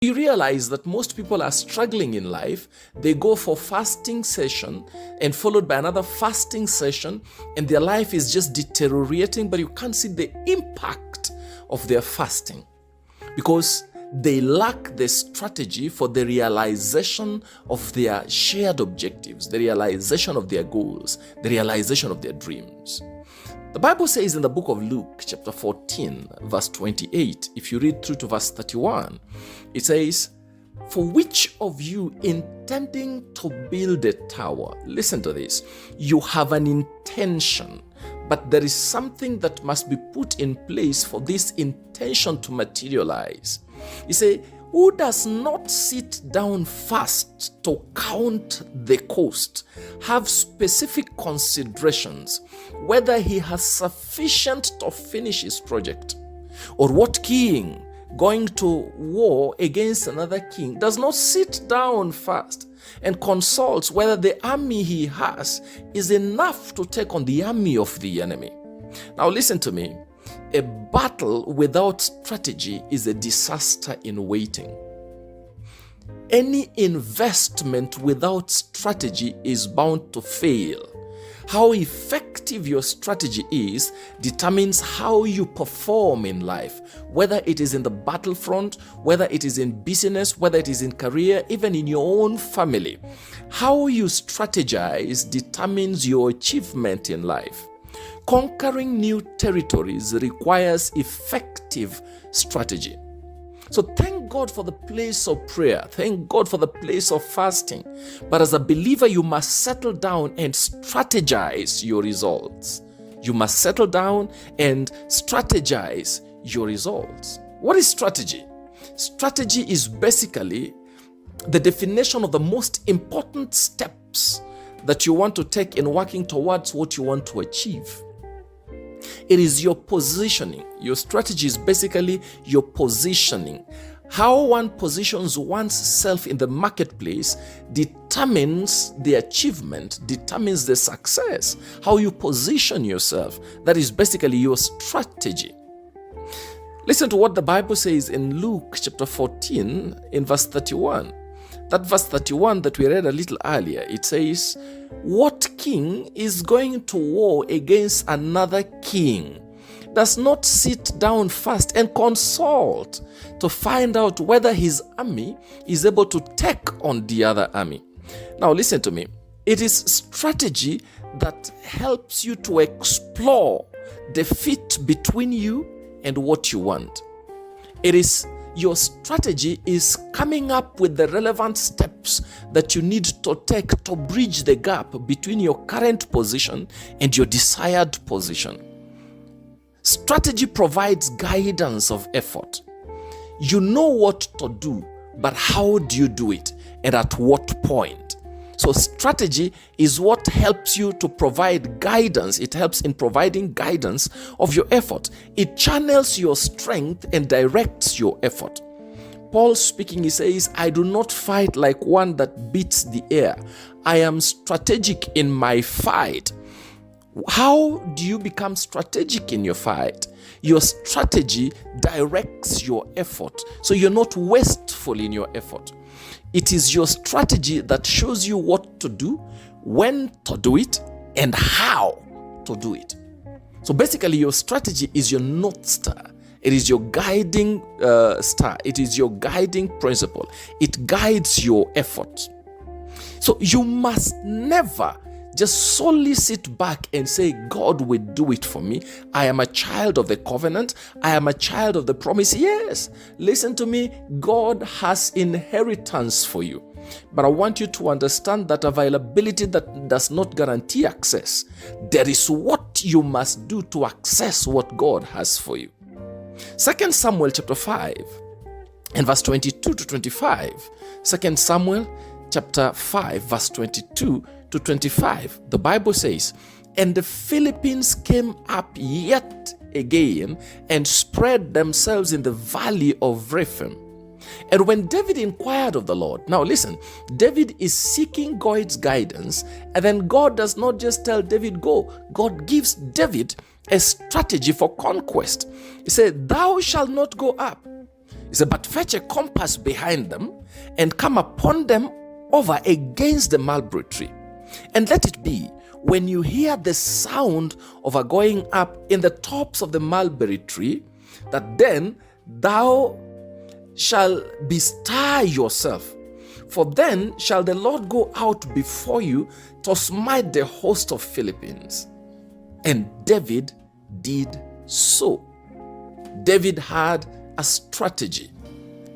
You realize that most people are struggling in life. They go for fasting session and followed by another fasting session, and their life is just deteriorating, but you can't see the impact of their fasting because they lack the strategy for the realization of their shared objectives, the realization of their goals, the realization of their dreams. The Bible says in the book of Luke, chapter 14, verse 28, if you read through to verse 31, it says, "For which of you intending to build a tower," listen to this, "you have an intention, but there is something that must be put in place for this intention to materialize." You say, "Who does not sit down first to count the cost, have specific considerations, whether he has sufficient to finish his project? Or what king going to war against another king does not sit down first and consults whether the army he has is enough to take on the army of the enemy?" Now listen to me. A battle without strategy is a disaster in waiting. Any investment without strategy is bound to fail. How effective your strategy is determines how you perform in life, whether it is in the battlefront, whether it is in business, whether it is in career, even in your own family. How you strategize determines your achievement in life. Conquering new territories requires effective strategy. So thank God for the place of prayer. Thank God for the place of fasting. But as a believer, you must settle down and strategize your results. You must settle down and strategize your results. What is strategy? Strategy is basically the definition of the most important steps that you want to take in working towards what you want to achieve. It is your positioning. Your strategy is basically your positioning. How one positions oneself in the marketplace determines the achievement, determines the success. How you position yourself, that is basically your strategy. Listen to what the Bible says in Luke chapter 14 in verse 31. That verse 31 that we read a little earlier, it says, "What king is going to war against another king does not sit down first and consult to find out whether his army is able to take on the other army?" Now listen to me. It is strategy that helps you to explore the fit between you and what you want. It is your strategy is coming up with the relevant steps that you need to take to bridge the gap between your current position and your desired position. Strategy provides guidance of effort. You know what to do, but how do you do it and at what point? So strategy is what helps you to provide guidance. It helps in providing guidance of your effort. It channels your strength and directs your effort. Paul speaking, he says, "I do not fight like one that beats the air. I am strategic in my fight." How do you become strategic in your fight? Your strategy directs your effort, so you're not wasteful in your effort. It is your strategy that shows you what to do, when to do it, and how to do it. So basically, your strategy is your North Star. It is your guiding star. It is your guiding principle. It guides your effort. So you must never just solely sit back and say, "God will do it for me. I am a child of the covenant. I am a child of the promise." Yes, listen to me. God has inheritance for you. But I want you to understand that availability that does not guarantee access. There is what you must do to access what God has for you. 2 Samuel chapter 5 and verse 22 to 25. 2 Samuel chapter 5 verse 22 to 25. The Bible says, "And the Philistines came up yet again and spread themselves in the valley of Rephaim. And when David inquired of the Lord," now listen, David is seeking God's guidance, and then God does not just tell David, "Go." God gives David a strategy for conquest. He said, "Thou shalt not go up." He said, but fetch a compass behind them and come upon them over against the mulberry tree. And let it be, when you hear the sound of a going up in the tops of the mulberry tree, that then thou shalt bestir yourself. For then shall the Lord go out before you to smite the host of Philistines. And David did so. David had a strategy.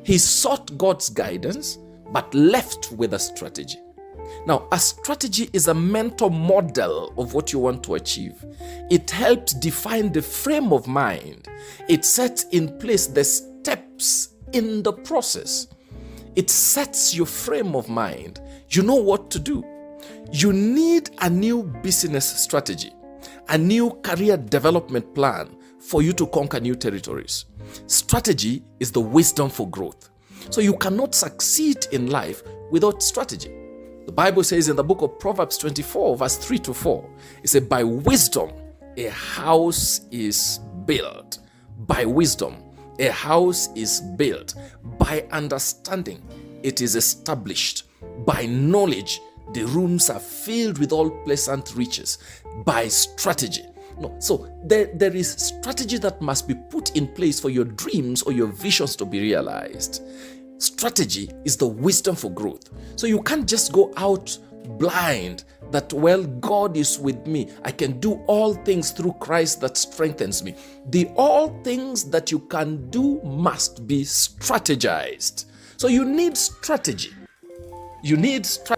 He sought God's guidance, but left with a strategy. Now, a strategy is a mental model of what you want to achieve. It helps define the frame of mind. It sets in place the steps in the process. It sets your frame of mind. You know what to do. You need a new business strategy, a new career development plan for you to conquer new territories. Strategy is the wisdom for growth. So you cannot succeed in life without strategy. The Bible says in the book of Proverbs 24, verse 3 to 4, it says, by wisdom a house is built. By wisdom a house is built. By understanding it is established. By knowledge the rooms are filled with all pleasant riches. By strategy. No, so there is strategy that must be put in place for your dreams or your visions to be realized. Strategy is the wisdom for growth. So you can't just go out blind that, well, God is with me. I can do all things through Christ that strengthens me. The all things that you can do must be strategized. So you need strategy. You need strategy.